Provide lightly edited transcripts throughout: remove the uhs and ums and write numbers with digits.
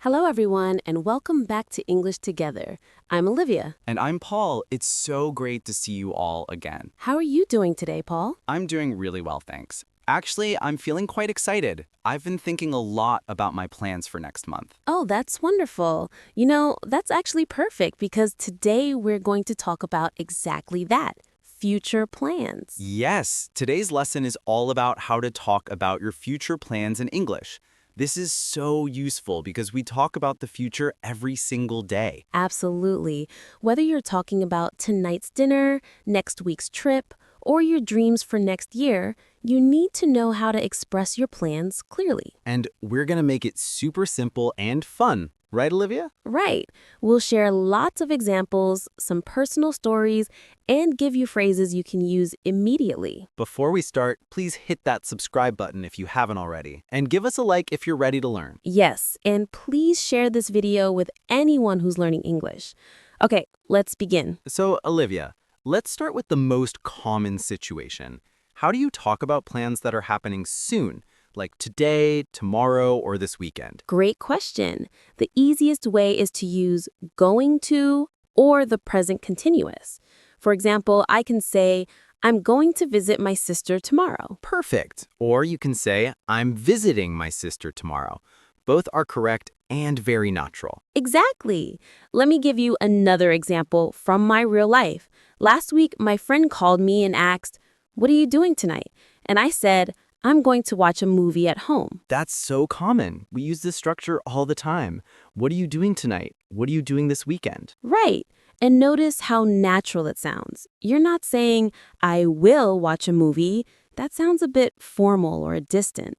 Hello, everyone, and welcome back to English Together. I'm Olivia. And I'm Paul. It's so great to see you all again. How are you doing today, Paul? I'm doing really well, thanks. Actually, I'm feeling quite excited. I've been thinking a lot about my plans for next month. Oh, that's wonderful. That's actually perfect because today we're going to talk about exactly that, future plans. Yes, today's lesson is all about how to talk about your future plans in English. This is so useful because we talk about the future every single day. Absolutely. Whether you're talking about tonight's dinner, next week's trip, or your dreams for next year, you need to know how to express your plans clearly. And we're going to make it super simple and fun, right, Olivia? Right. We'll share lots of examples, some personal stories, and give you phrases you can use immediately. Before we start, please hit that subscribe button if you haven't already, and give us a like if you're ready to learn. Yes, and please share this video with anyone who's learning English. Okay, let's begin. So, Olivia, let's start with the most common situation. How do you talk about plans that are happening soon, like today, tomorrow, or this weekend? Great question. The easiest way is to use going to or the present continuous. For example, I can say, I'm going to visit my sister tomorrow. Perfect. Or you can say, I'm visiting my sister tomorrow. Both are correct and very natural. Exactly. Let me give you another example from my real life. Last week, my friend called me and asked, "What are you doing tonight?" And I said, "I'm going to watch a movie at home." That's so common. We use this structure all the time. What are you doing tonight? What are you doing this weekend? Right. And notice how natural it sounds. You're not saying, "I will watch a movie." That sounds a bit formal or distant.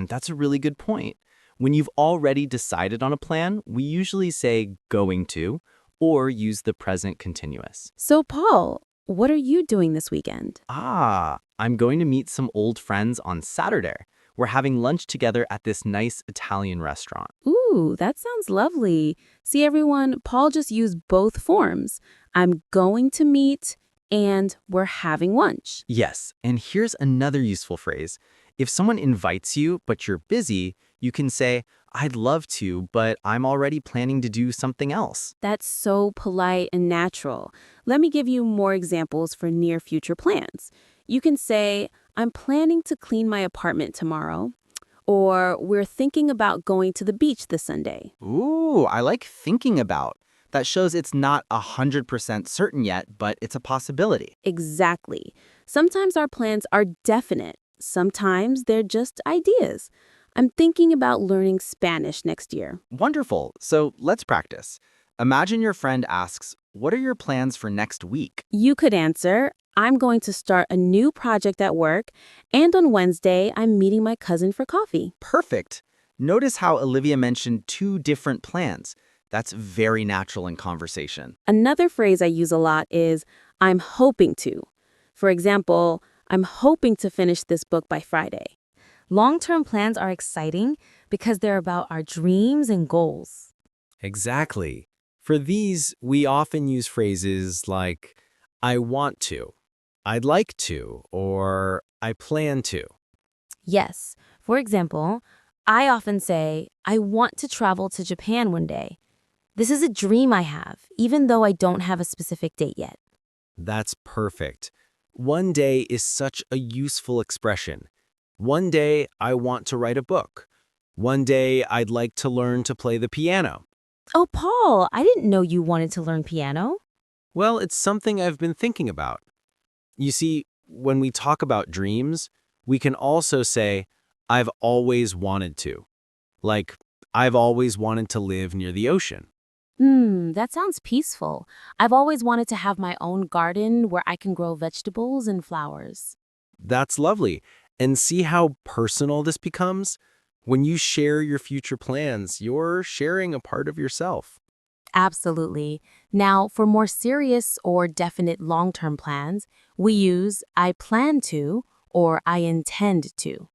That's a really good point. When you've already decided on a plan, we usually say going to or use the present continuous. So, Paul, what are you doing this weekend? I'm going to meet some old friends on Saturday. We're having lunch together at this nice Italian restaurant. Ooh, that sounds lovely. See, everyone, Paul just used both forms. I'm going to meet and we're having lunch. Yes, and here's another useful phrase. If someone invites you, but you're busy, you can say, I'd love to, but I'm already planning to do something else. That's so polite and natural. Let me give you more examples for near future plans. You can say, I'm planning to clean my apartment tomorrow, or we're thinking about going to the beach this Sunday. Ooh, I like thinking about. That shows it's not 100% certain yet, but it's a possibility. Exactly. Sometimes our plans are definite. Sometimes they're just ideas. I'm thinking about learning Spanish next year. Wonderful. So let's practice. Imagine your friend asks, what are your plans for next week? You could answer, I'm going to start a new project at work, and on Wednesday, I'm meeting my cousin for coffee. Perfect. Notice how Olivia mentioned two different plans. That's very natural in conversation. Another phrase I use a lot is, I'm hoping to. For example, I'm hoping to finish this book by Friday. Long-term plans are exciting because they're about our dreams and goals. Exactly. For these, we often use phrases like, I want to, I'd like to, or I plan to. Yes. For example, I often say, I want to travel to Japan one day. This is a dream I have, even though I don't have a specific date yet. That's perfect. One day is such a useful expression. One day, I want to write a book. One day, I'd like to learn to play the piano. Oh, Paul, I didn't know you wanted to learn piano. Well, it's something I've been thinking about. You see, when we talk about dreams, we can also say, I've always wanted to. Like, I've always wanted to live near the ocean. That sounds peaceful. I've always wanted to have my own garden where I can grow vegetables and flowers. That's lovely. And see how personal this becomes? When you share your future plans, you're sharing a part of yourself. Absolutely. Now, for more serious or definite long-term plans, we use I plan to or I intend to.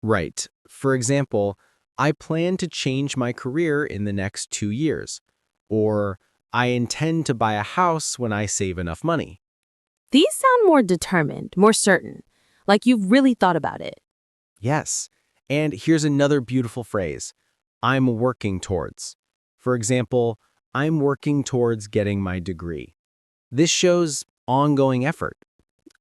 Right. For example, I plan to change my career in the next 2 years. Or I intend to buy a house when I save enough money. These sound more determined, more certain, like you've really thought about it. Yes. And here's another beautiful phrase. I'm working towards. For example, I'm working towards getting my degree. This shows ongoing effort.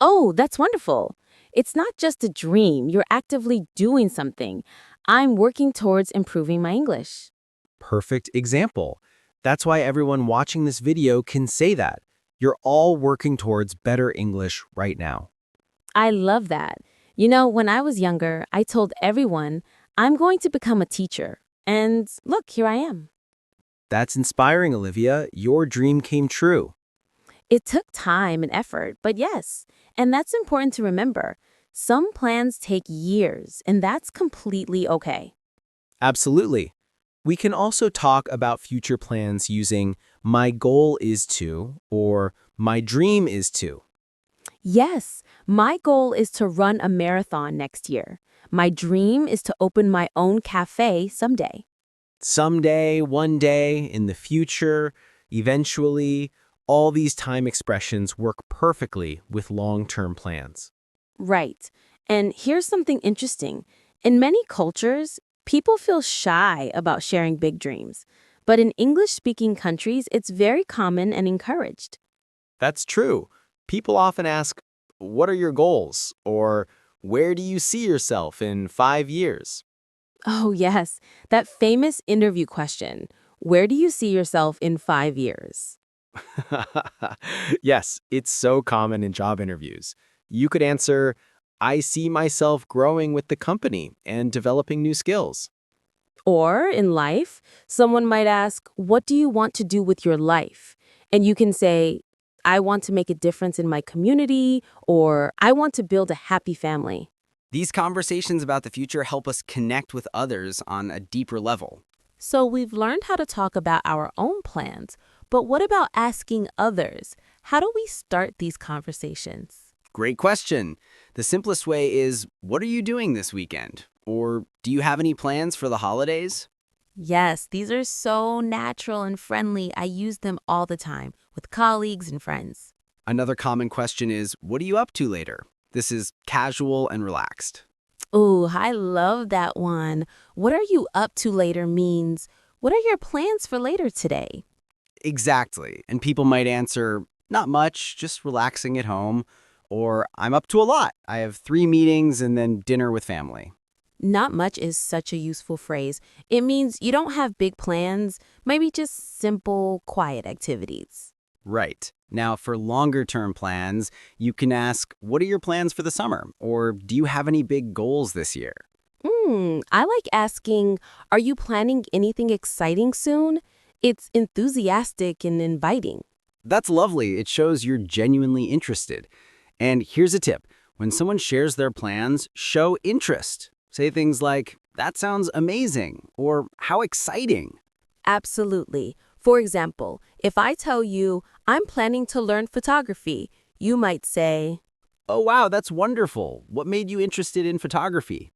Oh, that's wonderful. It's not just a dream, you're actively doing something. I'm working towards improving my English. Perfect example. That's why everyone watching this video can say that. You're all working towards better English right now. I love that. You know, when I was younger, I told everyone, I'm going to become a teacher. And look, here I am. That's inspiring, Olivia. Your dream came true. It took time and effort, but yes, and that's important to remember. Some plans take years, and that's completely okay. Absolutely. We can also talk about future plans using my goal is to or my dream is to. Yes, my goal is to run a marathon next year. My dream is to open my own cafe someday. Someday, one day, in the future, eventually, all these time expressions work perfectly with long-term plans. Right. And here's something interesting. In many cultures, people feel shy about sharing big dreams. But in English-speaking countries, it's very common and encouraged. That's true. People often ask, what are your goals? Or where do you see yourself in 5 years? Oh, yes, that famous interview question. Where do you see yourself in 5 years? Yes, it's so common in job interviews. You could answer, I see myself growing with the company and developing new skills. Or in life, someone might ask, what do you want to do with your life? And you can say, I want to make a difference in my community, or I want to build a happy family. These conversations about the future help us connect with others on a deeper level. So we've learned how to talk about our own plans, but what about asking others? How do we start these conversations? Great question. The simplest way is, what are you doing this weekend? Or do you have any plans for the holidays? Yes, these are so natural and friendly. I use them all the time with colleagues and friends. Another common question is, what are you up to later? This is casual and relaxed. Ooh, I love that one. What are you up to later means, what are your plans for later today? Exactly. And people might answer, not much, just relaxing at home. Or I'm up to a lot. I have 3 meetings and then dinner with family. Not much is such a useful phrase. It means you don't have big plans, maybe just simple, quiet activities. Right. Now, for longer-term plans, you can ask, what are your plans for the summer? Or do you have any big goals this year? I like asking, are you planning anything exciting soon? It's enthusiastic and inviting. That's lovely. It shows you're genuinely interested. And here's a tip. When someone shares their plans, show interest. Say things like, that sounds amazing, or how exciting. Absolutely. For example, if I tell you, I'm planning to learn photography, you might say, Oh, wow, that's wonderful. What made you interested in photography?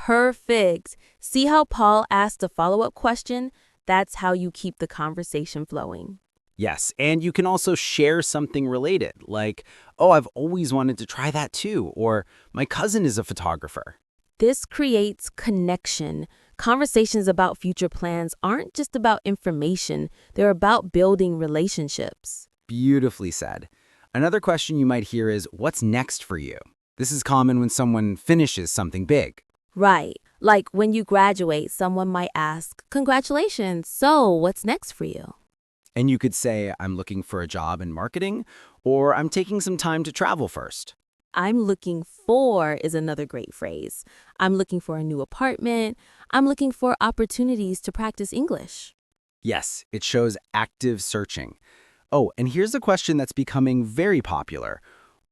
perfect. See how Paul asked a follow-up question? That's how you keep the conversation flowing. Yes, and you can also share something related, like, oh, I've always wanted to try that too, or my cousin is a photographer. This creates connection. Conversations about future plans aren't just about information, they're about building relationships. Beautifully said. Another question you might hear is, what's next for you? This is common when someone finishes something big. Right. Like when you graduate, someone might ask, congratulations, so what's next for you? And you could say, I'm looking for a job in marketing, or I'm taking some time to travel first. I'm looking for is another great phrase. I'm looking for a new apartment. I'm looking for opportunities to practice English. Yes, it shows active searching. Oh, and here's a question that's becoming very popular.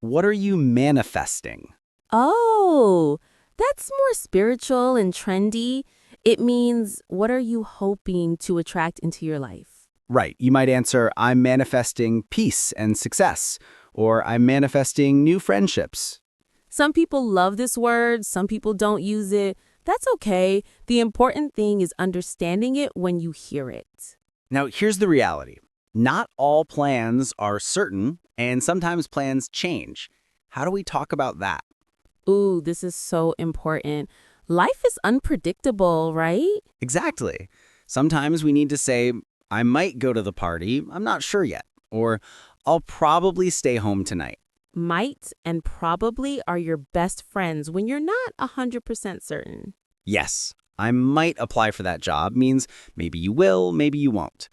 What are you manifesting? Oh, that's more spiritual and trendy. It means, what are you hoping to attract into your life? Right, you might answer, I'm manifesting peace and success, or I'm manifesting new friendships. Some people love this word, some people don't use it. That's okay. The important thing is understanding it when you hear it. Now, here's the reality. Not all plans are certain, and sometimes plans change. How do we talk about that? Ooh, this is so important. Life is unpredictable, right? Exactly. Sometimes we need to say, I might go to the party, I'm not sure yet. Or, I'll probably stay home tonight. Might and probably are your best friends when you're not 100% certain. Yes, I might apply for that job means maybe you will, maybe you won't.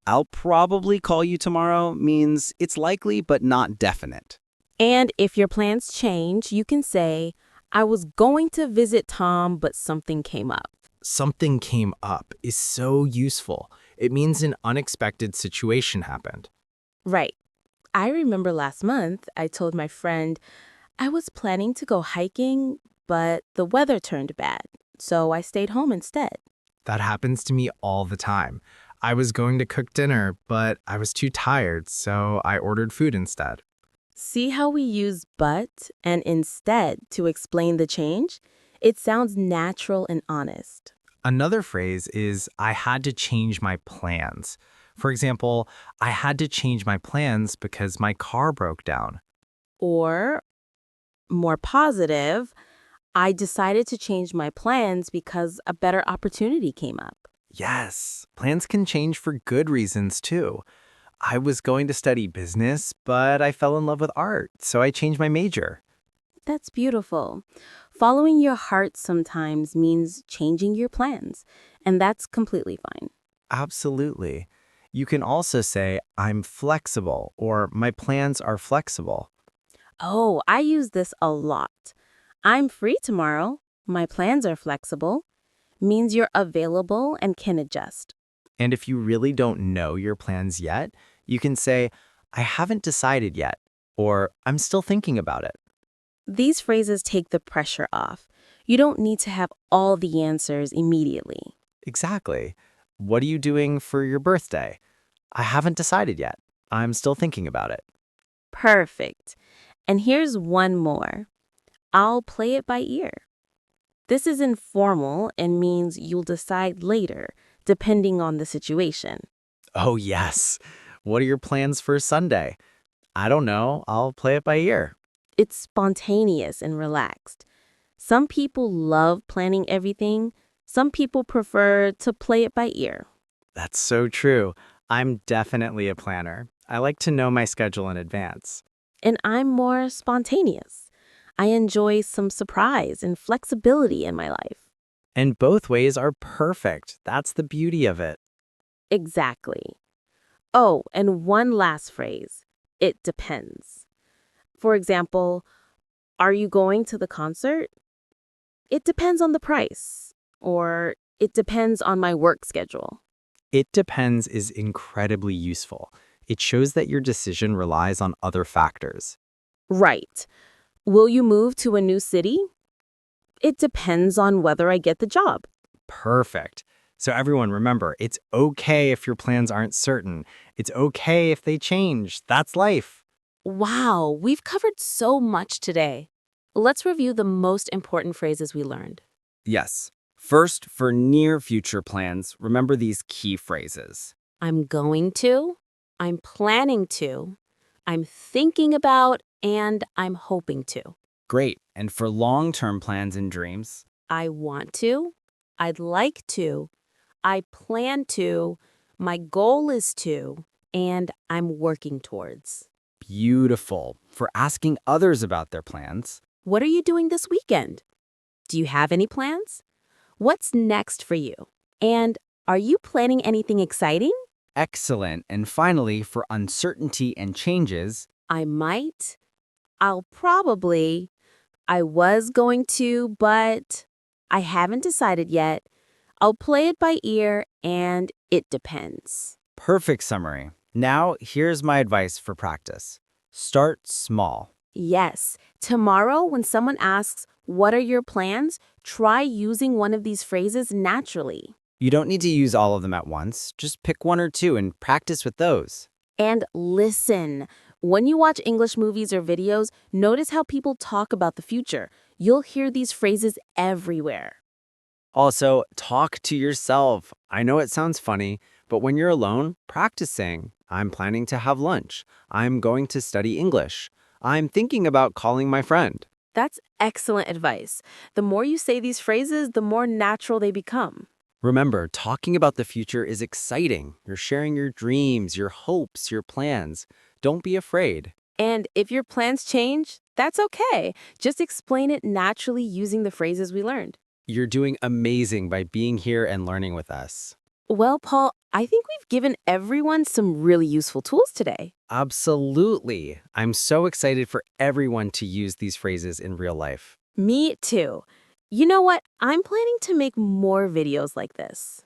I'll probably call you tomorrow means it's likely but not definite. And if your plans change, you can say, I was going to visit Tom, but something came up. Something came up is so useful. It means an unexpected situation happened. Right. I remember last month I told my friend I was planning to go hiking, but the weather turned bad, so I stayed home instead. That happens to me all the time. I was going to cook dinner, but I was too tired, so I ordered food instead. See how we use but and instead to explain the change? It sounds natural and honest. Another phrase is, I had to change my plans. For example, I had to change my plans because my car broke down. Or, more positive, I decided to change my plans because a better opportunity came up. Yes, plans can change for good reasons too. I was going to study business, but I fell in love with art, so I changed my major. That's beautiful. Following your heart sometimes means changing your plans, and that's completely fine. Absolutely. You can also say, I'm flexible, or my plans are flexible. Oh, I use this a lot. I'm free tomorrow. My plans are flexible. Means you're available and can adjust. And if you really don't know your plans yet, you can say, I haven't decided yet, or I'm still thinking about it. These phrases take the pressure off. You don't need to have all the answers immediately. Exactly. What are you doing for your birthday? I haven't decided yet. I'm still thinking about it. Perfect. And here's one more. I'll play it by ear. This is informal and means you'll decide later, depending on the situation. Oh, yes. What are your plans for Sunday? I don't know. I'll play it by ear. It's spontaneous and relaxed. Some people love planning everything. Some people prefer to play it by ear. That's so true. I'm definitely a planner. I like to know my schedule in advance. And I'm more spontaneous. I enjoy some surprise and flexibility in my life. And both ways are perfect. That's the beauty of it. Exactly. Oh, and one last phrase. It depends. For example, are you going to the concert? It depends on the price. Or it depends on my work schedule. It depends is incredibly useful. It shows that your decision relies on other factors. Right. Will you move to a new city? It depends on whether I get the job. Perfect. So everyone remember, it's okay if your plans aren't certain. It's okay if they change. That's life. Wow, we've covered so much today. Let's review the most important phrases we learned. Yes. First, for near future plans, remember these key phrases. I'm going to, I'm planning to, I'm thinking about, and I'm hoping to. Great. And for long-term plans and dreams, I want to, I'd like to, I plan to, my goal is to, and I'm working towards. beautiful. For asking others about their plans, What are you doing this weekend? Do you have any plans? What's next for you? And are you planning anything exciting? excellent. And finally, for uncertainty and changes, I might, I'll probably, I was going to, but I haven't decided yet. I'll play it by ear, and it depends. perfect summary. Now, here's my advice for practice. Start small. Yes, tomorrow when someone asks, what are your plans? Try using one of these phrases naturally. You don't need to use all of them at once. Just pick one or two and practice with those. And listen. When you watch English movies or videos, notice how people talk about the future. You'll hear these phrases everywhere. Also, talk to yourself. I know it sounds funny, but when you're alone, practice saying, I'm planning to have lunch. I'm going to study English. I'm thinking about calling my friend. That's excellent advice. The more you say these phrases, the more natural they become. Remember, talking about the future is exciting. You're sharing your dreams, your hopes, your plans. Don't be afraid. And if your plans change, that's okay. Just explain it naturally using the phrases we learned. You're doing amazing by being here and learning with us. Well, Paul, I think we've given everyone some really useful tools today. Absolutely. I'm so excited for everyone to use these phrases in real life. Me too. You know what? I'm planning to make more videos like this.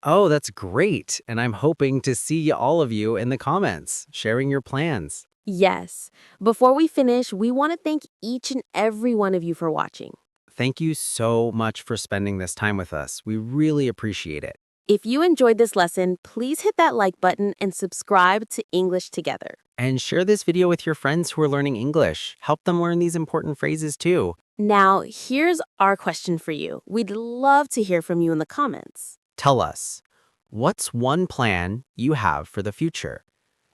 Oh, that's great. And I'm hoping to see all of you in the comments, sharing your plans. Yes. Before we finish, we want to thank each and every one of you for watching. Thank you so much for spending this time with us. We really appreciate it. If you enjoyed this lesson, please hit that like button and subscribe to English Together. And share this video with your friends who are learning English. Help them learn these important phrases too. Now, here's our question for you. We'd love to hear from you in the comments. Tell us, what's one plan you have for the future?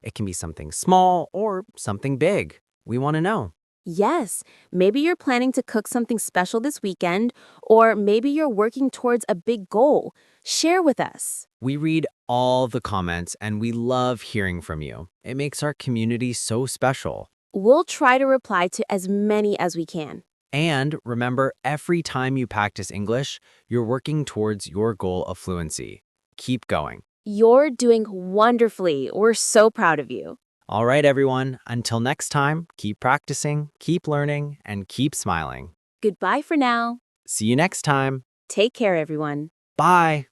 It can be something small or something big. We want to know. Yes, maybe you're planning to cook something special this weekend, or maybe you're working towards a big goal. Share with us. We read all the comments and we love hearing from you. It makes our community so special. We'll try to reply to as many as we can. And remember, every time you practice English, you're working towards your goal of fluency. Keep going. You're doing wonderfully. We're so proud of you. All right, everyone. Until next time, keep practicing, keep learning, and keep smiling. Goodbye for now. See you next time. Take care, everyone. Bye.